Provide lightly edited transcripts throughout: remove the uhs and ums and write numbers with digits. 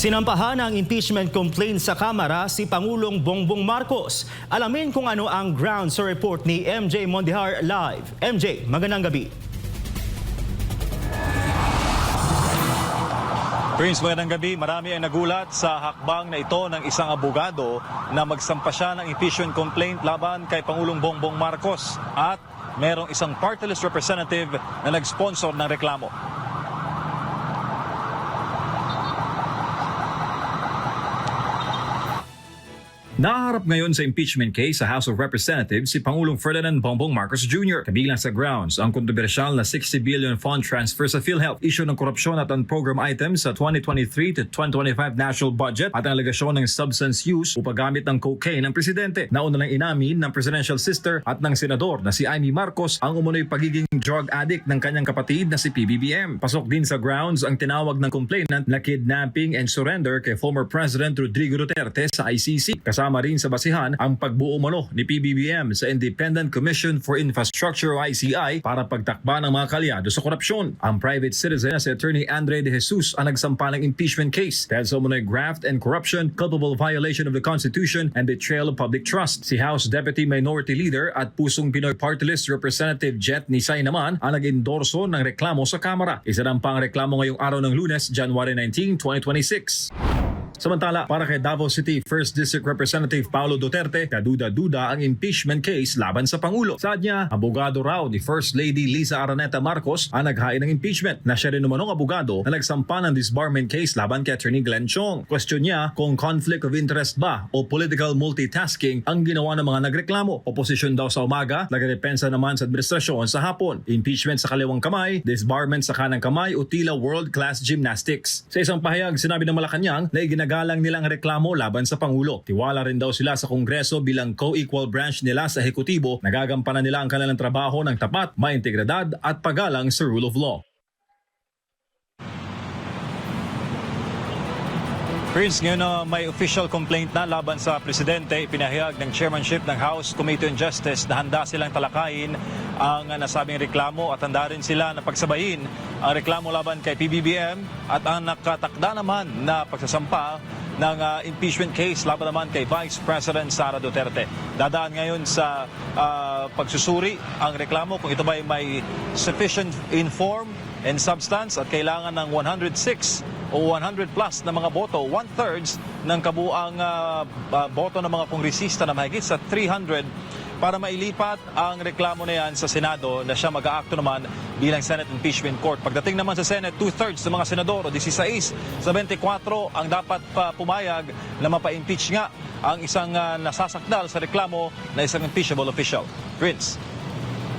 Sinampahan ng impeachment complaint sa Kamara si Pangulong Bongbong Marcos. Alamin kung ano ang ground sa report ni MJ Mondihar live. MJ, magandang gabi. Prince, magandang gabi. Marami ang nagulat sa hakbang na ito ng isang abogado na magsampa siya ng impeachment complaint laban kay Pangulong Bongbong Marcos. At merong isang party list representative na nag-sponsor ng reklamo. Naharap ngayon sa impeachment case sa House of Representatives si Pangulong Ferdinand Bongbong Marcos Jr. Kabilang sa grounds ang kontrobersyal na 60 billion fund transfer sa PhilHealth, issue ng korupsyon at unprogram items sa 2023 to 2025 national budget at ang alegasyon ng substance use o paggamit ng cocaine ng presidente. Nauna lang inamin ng presidential sister at ng senador na si Amy Marcos ang umunoy pagiging drug addict ng kanyang kapatid na si PBBM. Pasok din sa grounds ang tinawag ng complainant na kidnapping and surrender kay former President Rodrigo Duterte sa ICC. Kasama rin sa basihan ang pagbuo umano ni PBBM sa Independent Commission for Infrastructure o ICI para pagtakba ng mga kalyado sa korupsyon. Ang private citizen na si Attorney Andre De Jesus ang nagsampa ng impeachment case dahil sa umano'y graft and corruption, culpable violation of the Constitution and betrayal of public trust. Si House Deputy Minority Leader at Pusong Pinoy Party List Representative Jet Nisay naman ang nag-endorso ng reklamo sa Kamara. Isa ng pang reklamo ngayong araw ng Lunes, January 19, 2026. Samantala, para kay Davao City 1st District Representative Paulo Duterte, kaduda-duda ang impeachment case laban sa Pangulo. Saad niya, abogado raw ni First Lady Liza Araneta Marcos ang naghain ng impeachment na siya rin umanong abogado na nagsampa ng disbarment case laban kay Attorney Glenn Chong. Question niya kung conflict of interest ba o political multitasking ang ginawa ng mga nagreklamo. Opposition daw sa umaga, nagrepensa naman sa administrasyon sa hapon. Impeachment sa kaliwang kamay, disbarment sa kanang kamay o tila world-class gymnastics. Sa isang pahayag, sinabi ng Malacanang na ginagalang nilang reklamo laban sa Pangulo. Tiwala rin daw sila sa Kongreso bilang co-equal branch nila sa Ehekutibo. Nagagampanan nila ang kanilang trabaho ng tapat, may integridad at paggalang sa rule of law. Prince, ngayon may official complaint na laban sa presidente. Ipinahayag ng chairmanship ng House Committee on Justice na handa silang talakayin ang nasabing reklamo at handa rin sila na pagsabayin ang reklamo laban kay PBBM at ang nakatakda naman na pagsasampa ng impeachment case laban naman kay Vice President Sara Duterte. Dadaan ngayon sa pagsusuri ang reklamo kung ito ba ay may sufficient in form and substance at kailangan ng 106 o 100 plus na mga boto, 1/3 ng kabuang boto ng mga kongresista na mahigit sa 300 para mailipat ang reklamo na yan sa Senado na siya mag-aakto naman bilang Senate Impeachment Court. Pagdating naman sa Senate, 2/3 ng mga senador o 16 sa 24 ang dapat pumayag na mapa-impeach nga ang isang nasasakdal sa reklamo na isang impeachable official. Prince.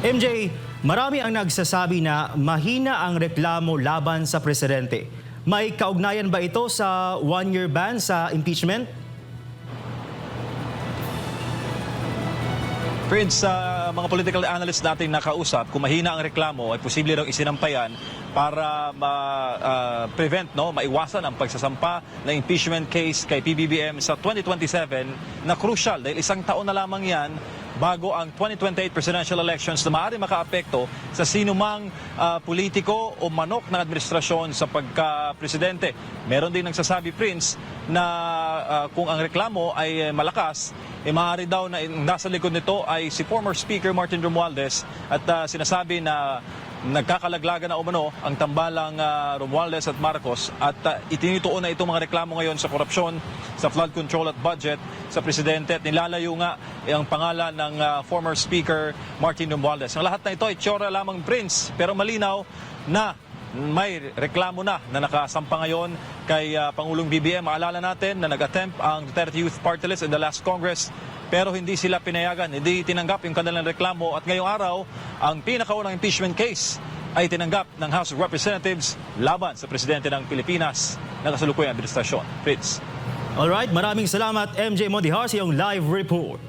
MJ, marami ang nagsasabi na mahina ang reklamo laban sa presidente. May kaugnayan ba ito sa one-year ban sa impeachment? Prince, sa mga political analysts natin nakausap, kung mahina ang reklamo ay posible raw isinampayan para ma-prevent, maiwasan ang pagsasampa ng impeachment case kay PBBM sa 2027 na crucial dahil isang taon na lamang yan bago ang 2028 presidential elections na maaari makaapekto sa sinumang politiko o manok ng administrasyon sa pagka-presidente. Meron din nagsasabi, Prince, na kung ang reklamo ay malakas, maaari daw na nasa likod nito ay si former Speaker Martin Romualdez at sinasabi na nagkakalaglagan na umano ang tambalang Romualdez at Marcos at itinituon na itong mga reklamo ngayon sa korupsyon, sa flood control at budget sa presidente at nilalayo nga ang pangalan ng former Speaker Martin Romualdez. Ang lahat na ito ay tsura lamang, Prince, pero malinaw na may reklamo na nakasampa ngayon kay Pangulong BBM. Maalala natin na nag-attempt ang Duterte Youth Party List in the last Congress pero hindi sila pinayagan, hindi tinanggap yung kanilang reklamo at ngayong araw ang pinakaunang impeachment case ay tinanggap ng House of Representatives laban sa presidente ng Pilipinas na kasalukuyang administrasyon. Fritz. Alright, maraming salamat MJ Mondihar sa iyong live report.